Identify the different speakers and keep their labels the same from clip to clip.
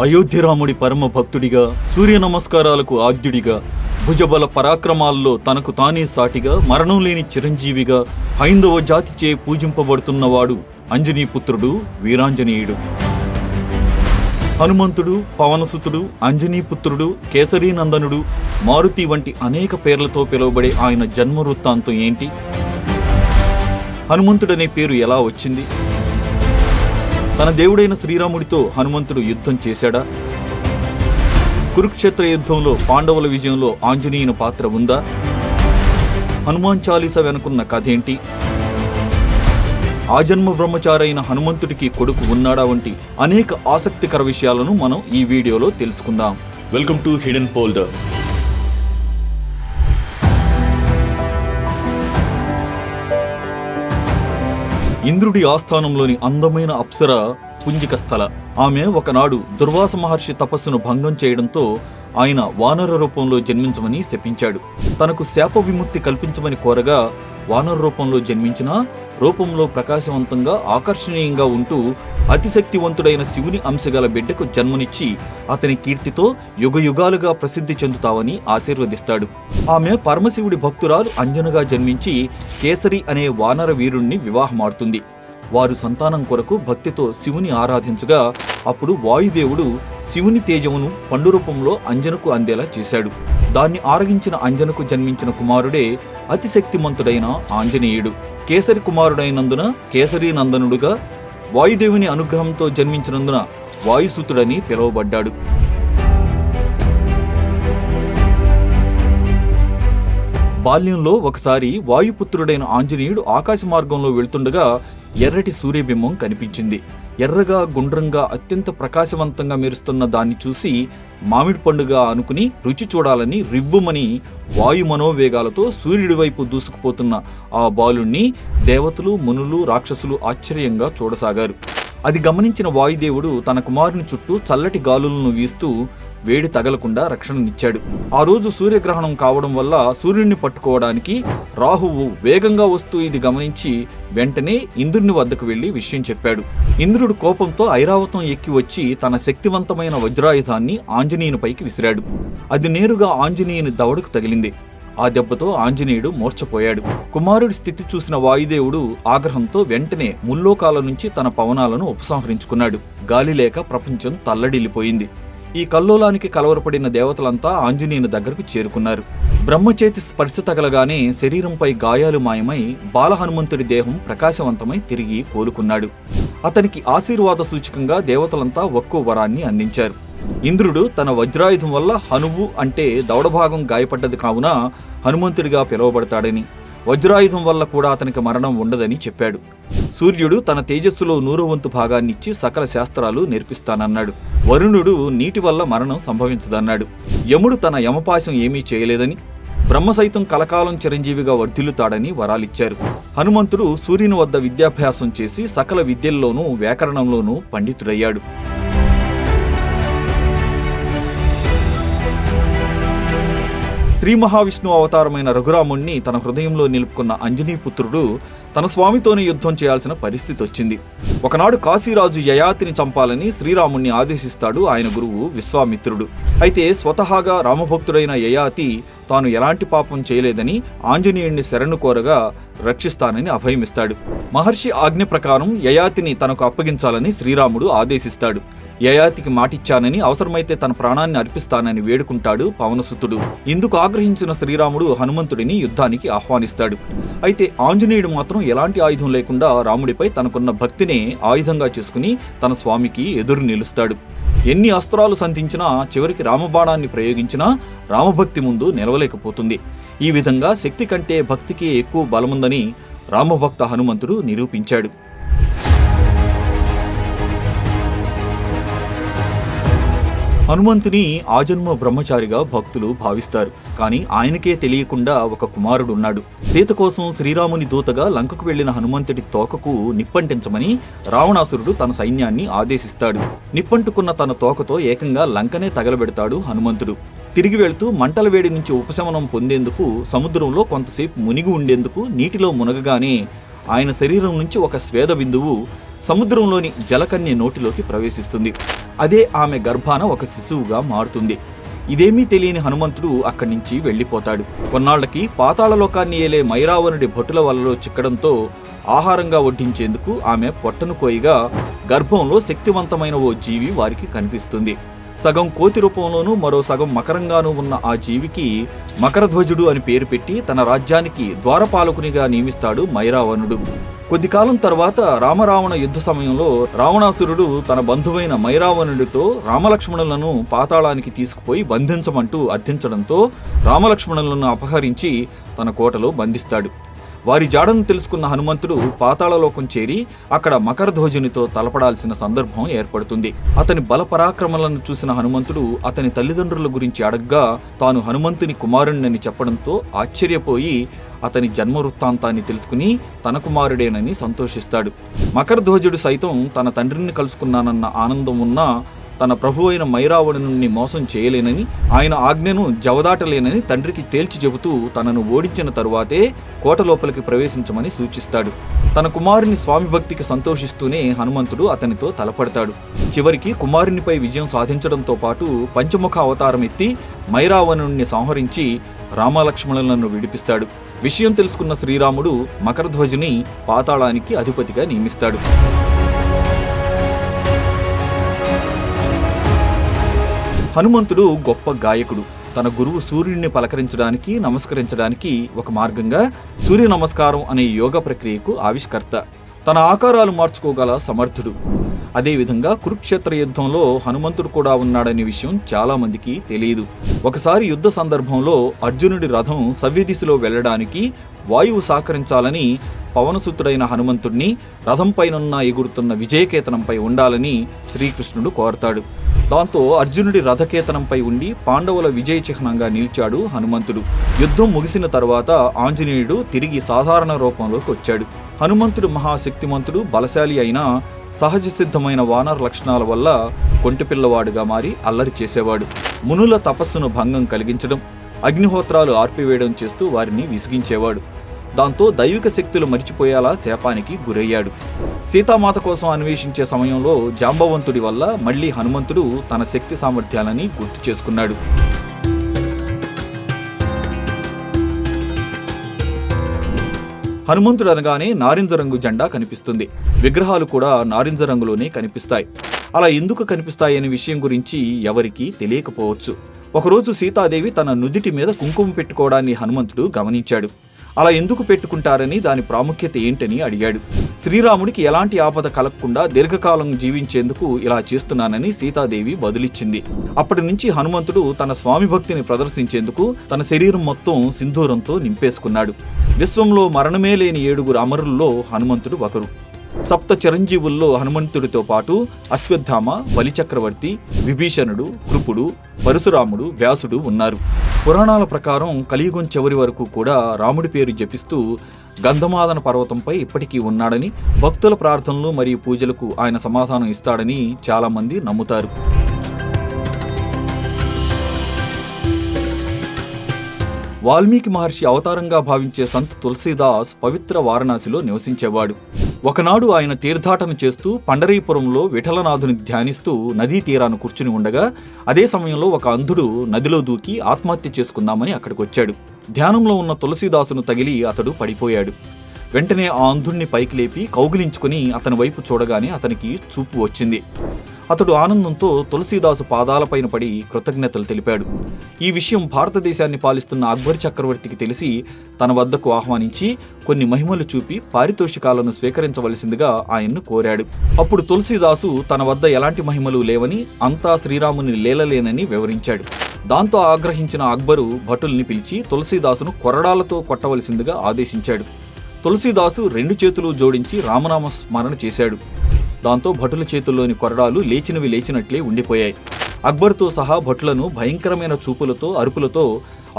Speaker 1: అయోధ్యరాముడి పరమ భక్తుడిగా, సూర్య నమస్కారాలకు ఆద్యుడిగా, భుజబల పరాక్రమాల్లో తనకు తానే సాటిగా, మరణం లేని చిరంజీవిగా హైందవ జాతిచే పూజింపబడుతున్నవాడు అంజనీపుత్రుడు వీరాంజనేయుడు. హనుమంతుడు, పవనసుతుడు, అంజనీపుత్రుడు, కేసరీనందనుడు, మారుతి వంటి అనేక పేర్లతో పిలువబడే ఆయన జన్మ వృత్తాంతం ఏంటి? హనుమంతుడనే పేరు ఎలా వచ్చింది? తన దేవుడైన శ్రీరాముడితో హనుమంతుడు యుద్ధం చేశాడా? కురుక్షేత్ర యుద్ధంలో పాండవుల విజయంలో ఆంజనేయుని పాత్ర ఉందా? హనుమాన్ చాలీసా వెనుకున్న కథేంటి? ఆజన్మ బ్రహ్మచారైన హనుమంతుడికి కొడుకు ఉన్నాడా వంటి అనేక ఆసక్తికర విషయాలను మనం ఈ వీడియోలో తెలుసుకుందాం. Welcome to hidden folder. ఇంద్రుడి ఆస్థానంలోని అందమైన అప్సర పుంజికస్థల. ఆమె ఒకనాడు దుర్వాస మహర్షి తపస్సును భంగం చేయడంతో ఆయన వానర రూపంలో జన్మించమని శపించాడు. తనకు శాప విముక్తి కల్పించమని కోరగా వానర రూపంలో జన్మించిన రూపంలో ప్రకాశవంతంగా ఆకర్షణీయంగా ఉంటూ అతిశక్తివంతుడైన శివుని అంశగల బిడ్డకు జన్మనిచ్చి అతని కీర్తితో యుగయుగాలుగా ప్రసిద్ధి చెందుతావని ఆశీర్వదిస్తాడు. ఆమె పరమశివుడి భక్తురాలు అంజనగా జన్మించి కేసరి అనే వానర వీరుణ్ణి వివాహమాడుతుంది. వారు సంతానం కొరకు భక్తితో శివుని ఆరాధించగా అప్పుడు వాయుదేవుడు శివుని తేజమును పండు రూపంలో అంజనకు అందేలా చేశాడు. దాన్ని ఆరగించిన అంజనకు జన్మించిన కుమారుడే అతిశక్తిమంతుడైన ఆంజనేయుడు. కేసరి కుమారుడైనందున కేసరీనందనుడుగా, వాయుదేవుని అనుగ్రహంతో జన్మించినందున వాయుసుతుడని పిలువబడ్డాడు. బాల్యంలో ఒకసారి వాయుపుత్రుడైన ఆంజనేయుడు ఆకాశ మార్గంలో వెళ్తుండగా ఎర్రటి సూర్యబింబం కనిపించింది. ఎర్రగా గుండ్రంగా అత్యంత ప్రకాశవంతంగా మెరుస్తున్న దాన్ని చూసి మామిడి పండుగ అనుకుని రుచి చూడాలని రివ్వుమని వాయు మనోవేగాలతో సూర్యుడి వైపు దూసుకుపోతున్న ఆ బాలుణ్ణి దేవతలు, మునులు, రాక్షసులు ఆశ్చర్యంగా చూడసాగారు. అది గమనించిన వాయుదేవుడు తన కుమారుని చుట్టూ చల్లటి గాలులను వీస్తూ వేడి తగలకుండా రక్షణనిచ్చాడు. ఆ రోజు సూర్యగ్రహణం కావడం వల్ల సూర్యుడిని పట్టుకోవడానికి రాహువు వేగంగా వస్తూ ఇది గమనించి వెంటనే ఇంద్రుని వద్దకు వెళ్లి విషయం చెప్పాడు. ఇంద్రుడు కోపంతో ఐరావతం ఎక్కి వచ్చి తన శక్తివంతమైన వజ్రాయుధాన్ని ఆంజనేయునిపైకి విసిరాడు. అది నేరుగా ఆంజనేయుని దవడకు తగిలింది. ఆ దెబ్బతో ఆంజనేయుడు మూర్ఛపోయాడు. కుమారుడి స్థితి చూసిన వాయుదేవుడు ఆగ్రహంతో వెంటనే ముల్లోకాల నుంచి తన పవనాలను ఉపసంహరించుకున్నాడు. గాలి లేక ప్రపంచం తల్లడిల్లిపోయింది. ఈ కల్లోలానికి కలవరపడిన దేవతలంతా ఆంజనేయుని దగ్గరకు చేరుకున్నారు. బ్రహ్మచేతి స్పర్శ తగలగానే శరీరంపై గాయాలు మాయమై బాలహనుమంతుడి దేహం ప్రకాశవంతమై తిరిగి కోలుకున్నాడు. అతనికి ఆశీర్వాద సూచకంగా దేవతలంతా ఒక్కో వరాన్ని అందించారు. ఇంద్రుడు తన వజ్రాయుధం వల్ల హనువు అంటే దవడభాగం గాయపడ్డది కావున హనుమంతుడిగా పిలువబడతాడని, వజ్రాయుధం వల్ల కూడా అతనికి మరణం ఉండదని చెప్పాడు. సూర్యుడు తన తేజస్సులో 100వ వంతు భాగాన్నిచ్చి సకల శాస్త్రాలు నేర్పిస్తానన్నాడు. వరుణుడు నీటి వల్ల మరణం సంభవించదన్నాడు. యముడు తన యమపాశం ఏమీ చేయలేదని, బ్రహ్మ సైతం కలకాలం చిరంజీవిగా వర్ధిల్లుతాడని వరాలిచ్చారు. హనుమంతుడు సూర్యుని వద్ద విద్యాభ్యాసం చేసి సకల విద్యల్లోనూ వ్యాకరణంలోనూ పండితుడయ్యాడు. శ్రీ మహావిష్ణు అవతారమైన రఘురాముణ్ణి తన హృదయంలో నిలుపుకున్న అంజనీపుత్రుడు తన స్వామితోనే యుద్ధం చేయాల్సిన పరిస్థితి వచ్చింది. ఒకనాడు కాశీరాజు యయాతిని చంపాలని శ్రీరాముణ్ణి ఆదేశిస్తాడు ఆయన గురువు విశ్వామిత్రుడు. అయితే స్వతహాగా రామభక్తుడైన యయాతి తాను ఎలాంటి పాపం చేయలేదని ఆంజనేయుణ్ణి శరణు కోరగా రక్షిస్తానని అభయమిస్తాడు. మహర్షి ఆజ్ఞ ప్రకారం యయాతిని తనకు అప్పగించాలని శ్రీరాముడు ఆదేశిస్తాడు. యయాతికి మాటిచ్చానని, అవసరమైతే తన ప్రాణాన్ని అర్పిస్తానని వేడుకుంటాడు పవనసుతుడు. ఇందుకు ఆగ్రహించిన శ్రీరాముడు హనుమంతుడిని యుద్ధానికి ఆహ్వానిస్తాడు. అయితే ఆంజనేయుడు మాత్రం ఎలాంటి ఆయుధం లేకుండా రాముడిపై తనకున్న భక్తినే ఆయుధంగా చేసుకుని తన స్వామికి ఎదురు నిలుస్తాడు. ఎన్ని అస్త్రాలు సంధించినా చివరికి రామబాణాన్ని ప్రయోగించినా రామభక్తి ముందు నిలవలేకపోతుంది. ఈ విధంగా శక్తి కంటే భక్తికి ఎక్కువ బలముందని రామభక్త హనుమంతుడు నిరూపించాడు. హనుమంతుని ఆజన్మ బ్రహ్మచారిగా భక్తులు భావిస్తారు. కానీ ఆయనకే తెలియకుండా ఒక కుమారుడున్నాడు. సీత కోసం శ్రీరాముని దూతగా లంకకు వెళ్లిన హనుమంతుడి తోకకు నిప్పంటించమని రావణాసురుడు తన సైన్యాన్ని ఆదేశిస్తాడు. నిప్పంటుకున్న తన తోకతో ఏకంగా లంకనే తగలబెడతాడు హనుమంతుడు. తిరిగి వెళ్తూ మంటల వేడి నుంచి ఉపశమనం పొందేందుకు సముద్రంలో కొంతసేపు మునిగి ఉండేందుకు నీటిలో మునగగానే ఆయన శరీరం నుంచి ఒక స్వేద బిందువు సముద్రంలోని జలకన్య నోటిలోకి ప్రవేశిస్తుంది. అదే ఆమె గర్భాన ఒక శిశువుగా మారుతుంది. ఇదేమీ తెలియని హనుమంతుడు అక్కడి నుంచి వెళ్ళిపోతాడు. కొన్నాళ్లకి పాతాళలోకాన్ని ఏలే మైరావణుడి భటుల వలలో చిక్కడంతో ఆహారంగా వడ్డించేందుకు ఆమె పొట్టను కోయగా గర్భంలో శక్తివంతమైన ఓ జీవి వారికి కనిపిస్తుంది. సగం కోతి రూపంలోనూ మరో సగం మకరంగానూ ఉన్న ఆ జీవికి మకరధ్వజుడు అని పేరు పెట్టి తన రాజ్యానికి ద్వారపాలకునిగా నియమిస్తాడు మైరావణుడు. కొద్ది కాలం తర్వాత రామరావణ యుద్ధ సమయంలో రావణాసురుడు తన బంధువైన మైరావణుడితో రామలక్ష్మణులను పాతాళానికి తీసుకుపోయి బంధించమంటూ అర్థించడంతో రామలక్ష్మణులను అపహరించి తన కోటలో బంధిస్తాడు. వారి జాడను తెలుసుకున్న హనుమంతుడు పాతాళలోకం చేరి అక్కడ మకరధ్వజునితో తలపడాల్సిన సందర్భం ఏర్పడుతుంది. అతని బల పరాక్రమలను చూసిన హనుమంతుడు అతని తల్లిదండ్రుల గురించి అడగ్గా తాను హనుమంతుని కుమారుణ్ణని చెప్పడంతో ఆశ్చర్యపోయి అతని జన్మ వృత్తాంతాన్ని తెలుసుకుని తన కుమారుడేనని సంతోషిస్తాడు. మకరధ్వజుడు సైతం తన తండ్రిని కలుసుకున్నానన్న ఆనందం ఉన్నా తన ప్రభు అయిన మైరావణుని మోసం చేయలేనని, ఆయన ఆజ్ఞను జవదాటలేనని తండ్రికి తేల్చి చెబుతూ తనను ఓడించిన తరువాతే కోట లోపలికి ప్రవేశించమని సూచిస్తాడు. తన కుమారుని స్వామి భక్తికి సంతోషిస్తూనే హనుమంతుడు అతనితో తలపడతాడు. చివరికి కుమారునిపై విజయం సాధించడంతో పాటు పంచముఖ అవతారం ఎత్తి మైరావణుణ్ణి సంహరించి రామలక్ష్మణులను విడిపిస్తాడు. విషయం తెలుసుకున్న శ్రీరాముడు మకరధ్వజుని పాతాళానికి అధిపతిగా నియమిస్తాడు. హనుమంతుడు గొప్ప గాయకుడు. తన గురువు సూర్యుడిని పలకరించడానికి, నమస్కరించడానికి ఒక మార్గంగా సూర్య నమస్కారం అనే యోగ ప్రక్రియకు ఆవిష్కర్త. తన ఆకారాలు మార్చుకోగల సమర్థుడు. అదేవిధంగా కురుక్షేత్ర యుద్ధంలో హనుమంతుడు కూడా ఉన్నాడనే విషయం చాలా మందికి తెలియదు. ఒకసారి యుద్ధ సందర్భంలో అర్జునుడి రథం సవ్యదిశలో వెళ్లడానికి వాయువు సహకరించాలని పవనసుతుడైన హనుమంతుడిని రథంపైనున్న ఎగురుతున్న విజయకేతనంపై ఉండాలని శ్రీకృష్ణుడు కోరతాడు. దాంతో అర్జునుడి రథకేతనంపై ఉండి పాండవుల విజయ చిహ్నంగా నిలిచాడు హనుమంతుడు. యుద్ధం ముగిసిన తరువాత ఆంజనేయుడు తిరిగి సాధారణ రూపంలోకి వచ్చాడు. హనుమంతుడు మహాశక్తిమంతుడు, బలశాలి అయినా సహజ సిద్ధమైన వానర లక్షణాల వల్ల కొంటిపిల్లవాడుగా మారి అల్లరి చేసేవాడు. మునుల తపస్సును భంగం కలిగించడం, అగ్నిహోత్రాలు ఆర్పివేయడం చేస్తూ వారిని విసిగించేవాడు. దాంతో దైవిక శక్తులు మరిచిపోయేలా శాపానికి గురయ్యాడు. సీతామాత కోసం అన్వేషించే సమయంలో జాంబవంతుడి వల్ల మళ్లీ హనుమంతుడు తన శక్తి సామర్థ్యాలని గుర్తు చేసుకున్నాడు. హనుమంతుడు అనగానే నారింజ రంగు జెండా కనిపిస్తుంది. విగ్రహాలు కూడా నారింజ రంగులోనే కనిపిస్తాయి. అలా ఎందుకు కనిపిస్తాయి అనే విషయం గురించి ఎవరికీ తెలియకపోవచ్చు. ఒకరోజు సీతాదేవి తన నుదిటి మీద కుంకుమ పెట్టుకోవడాన్ని హనుమంతుడు గమనించాడు. అలా ఎందుకు పెట్టుకుంటారని, దాని ప్రాముఖ్యత ఏంటని అడిగాడు. శ్రీరాముడికి ఎలాంటి ఆపద కలగకుండా దీర్ఘకాలం జీవించేందుకు ఇలా చేస్తున్నానని సీతాదేవి బదులిచ్చింది. అప్పటి నుంచి హనుమంతుడు తన స్వామి భక్తిని ప్రదర్శించేందుకు తన శరీరం మొత్తం సింధూరంతో నింపేసుకున్నాడు. విశ్వంలో మరణమే లేని 7 అమరుల్లో హనుమంతుడు ఒకరు. సప్త చిరంజీవుల్లో హనుమంతుడితో పాటు అశ్వత్థామ, బలిచక్రవర్తి, విభీషణుడు, కృపుడు, పరశురాముడు, వ్యాసుడు ఉన్నారు. పురాణాల ప్రకారం కలియుగం చివరి వరకు కూడా రాముడి పేరు జపిస్తూ గంధమాదన పర్వతంపై ఇప్పటికీ ఉన్నాడని, భక్తుల ప్రార్థనలు మరియు పూజలకు ఆయన సమాధానం ఇస్తాడని చాలామంది నమ్ముతారు. వాల్మీకి మహర్షి అవతారంగా భావించే సంత్ తులసీదాస్ పవిత్ర వారణాసిలో నివసించేవాడు. ఒకనాడు ఆయన తీర్థాటన చేస్తూ పండరీపురంలో విఠలనాథుని ధ్యానిస్తూ నదీ తీరాను కూర్చుని ఉండగా అదే సమయంలో ఒక అంధుడు నదిలో దూకి ఆత్మహత్య చేసుకుందామని అక్కడికొచ్చాడు. ధ్యానంలో ఉన్న తులసీదాసును తగిలి అతడు పడిపోయాడు. వెంటనే ఆ అంధుణ్ణి పైకి లేపి కౌగిలించుకుని అతని వైపు చూడగానే అతనికి చూపు వచ్చింది. అతడు ఆనందంతో తులసీదాసు పాదాలపైన పడి కృతజ్ఞతలు తెలిపాడు. ఈ విషయం భారతదేశాన్ని పాలిస్తున్న అక్బర్ చక్రవర్తికి తెలిసి తన వద్దకు ఆహ్వానించి కొన్ని మహిమలు చూపి పారితోషికాలను స్వీకరించవలసిందిగా ఆయన్ను కోరాడు. అప్పుడు తులసీదాసు తన వద్ద ఎలాంటి మహిమలు లేవని, అంతా శ్రీరాముని లీలలేనని వివరించాడు. దాంతో ఆగ్రహించిన అక్బరు భటుల్ని పిలిచి తులసీదాసును కొరడాలతో కొట్టవలసిందిగా ఆదేశించాడు. తులసీదాసు 2 చేతులు జోడించి రామనామ స్మరణ చేశాడు. దాంతో భటుల చేతుల్లోని కొరడాలు లేచినవి లేచినట్లే ఉండిపోయాయి. అక్బర్తో సహా భటులను భయంకరమైన చూపులతో, అరుపులతో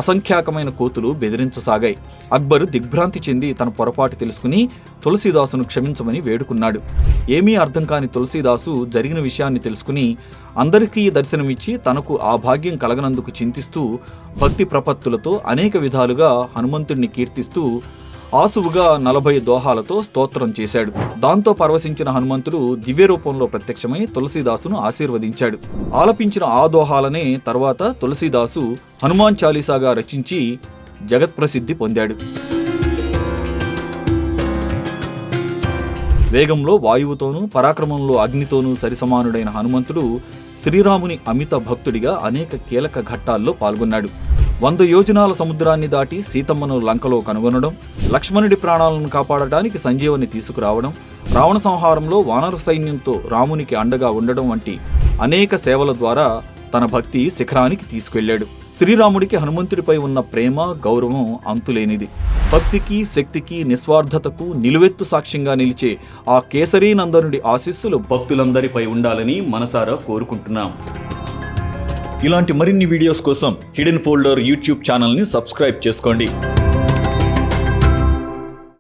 Speaker 1: అసంఖ్యాకమైన కోతులు బెదిరించసాగాయి. అక్బర్ దిగ్భ్రాంతి చెంది తన పొరపాటు తెలుసుకుని తులసీదాసును క్షమించమని వేడుకున్నాడు. ఏమీ అర్థం కాని తులసీదాసు జరిగిన విషయాన్ని తెలుసుకుని అందరికీ దర్శనమిచ్చి తనకు ఆ భాగ్యం కలగనందుకు చింతిస్తూ భక్తి ప్రపత్తులతో అనేక విధాలుగా హనుమంతుడిని కీర్తిస్తూ ఆసువుగా 40 దోహాలతో స్తోత్రం చేశాడు. దాంతో పరవశించిన హనుమంతుడు దివ్య రూపంలో ప్రత్యక్షమై తులసీదాసును ఆశీర్వదించాడు. ఆలపించిన ఆ దోహాలనే తర్వాత తులసీదాసు హనుమాన్ చాలీసాగా రచించి జగత్ప్రసిద్ధి పొందాడు. వేగంలో వాయువుతోనూ పరాక్రమంలో అగ్నితోనూ సరిసమానుడైన హనుమంతుడు శ్రీరాముని అమిత భక్తుడిగా అనేక కీలక ఘట్టాల్లో పాల్గొన్నాడు. 100 యోజనాల సముద్రాన్ని దాటి సీతమ్మను లంకలో కనుగొనడం, లక్ష్మణుడి ప్రాణాలను కాపాడటానికి సంజీవని తీసుకురావడం, రావణ సంహారంలో వానర సైన్యంతో రామునికి అండగా ఉండడం వంటి అనేక సేవల ద్వారా తన భక్తి శిఖరానికి తీసుకెళ్లాడు. శ్రీరాముడికి హనుమంతుడిపై ఉన్న ప్రేమ, గౌరవం అంతులేనిది. భక్తికి, శక్తికి, నిస్వార్థతకు నిలువెత్తు సాక్ష్యంగా నిలిచే ఆ కేసరీనందనుడి ఆశీస్సులు భక్తులందరిపై ఉండాలని మనసారా కోరుకుంటున్నాం. ఇలాంటి మరిన్ని వీడియోస్ కోసం హిడెన్ ఫోల్డర్ యూట్యూబ్ ఛానల్ని సబ్స్క్రైబ్ చేసుకోండి.